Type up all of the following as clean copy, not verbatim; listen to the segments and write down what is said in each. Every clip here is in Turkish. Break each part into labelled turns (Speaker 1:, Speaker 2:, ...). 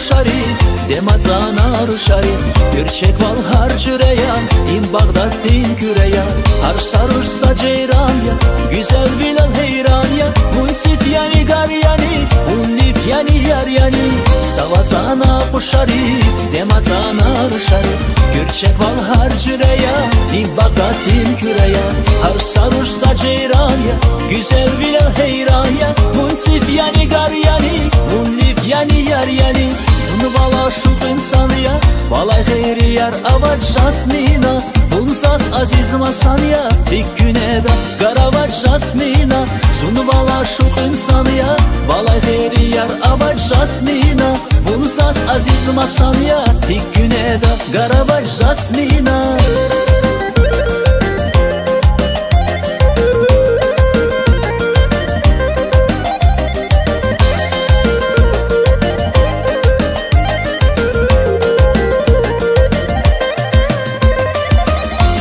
Speaker 1: şarif demazana ruşarif Gerçek val harcıreya in Bağdat'tin küreya Har sarırsa ceyran ya güzel bilal heyran ya Munsif yani gar yani unlif yani yar yani Savatana şarif demazana ruşarif Gerçek val harcıreya in Bağdat'tin küreya Har sarırsa ceyran ya güzel bilal heyran ya Munsif yani gar yani unlif yani yar yani Sunu bala şuk insanı ya balay hayri yar avaç jasmina Bunzas aziz masan ya tek güne da garavaç jasmina Sunu bala şuk insanı ya balay hayri yar avaç jasmina Bunzas aziz masan ya tek güne da garavaç jasmina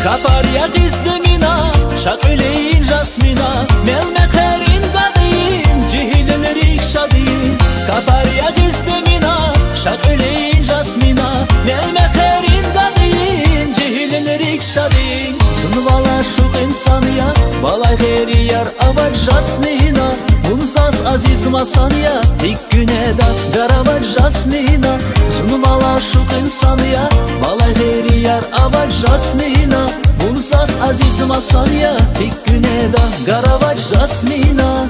Speaker 1: Kaparya gizdemina, şaküleyin jasmina Melmekerin gadin, cihilirik şadin Kaparya gizdemina, şaküleyin jasmina Melmekerin gadin, cihilirik şadin Sunvala şuk insan ya, balay heri yar avaç jasmina Bunzas aziz masan ya, tek güne da garavaç jasmina Sunvala şuk insan ya, balay heri yar avaç jasmina Bunzas aziz masan ya, tek güne da garavaç jasmina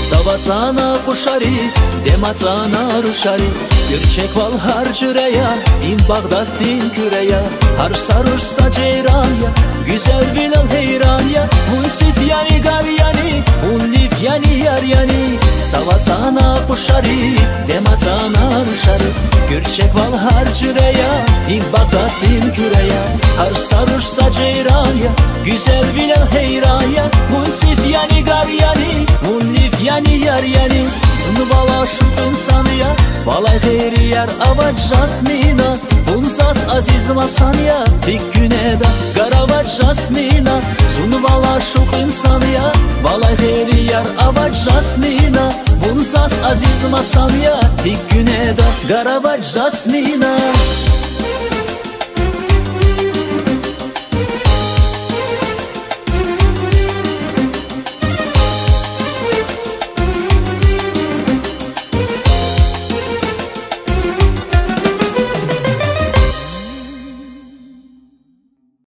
Speaker 1: Savatana şarif demazana ruşarif Gerçek val harcıreya in Bağdat'tin küreya Har sarırsa ceyran ya güzel bilal heyran ya Munsif yani gar yani unlif yani yar yani Savatana şarif demazana ruşarif Gerçek val harcıreya in Bağdat'tin küreya Har sarırsa ceyran ya güzel bilal heyran ya Munsif yani gar yani unlif yani yar yani Sunu bala şuk insanı ya balay heyri yar avaç jasmina Bunzas aziz masan ya tek güne da garavaç jasmina Sunu bala şuk insanı ya balay heyri yar avaç jasmina Bunzas aziz masan ya tek güne da garavaç jasmina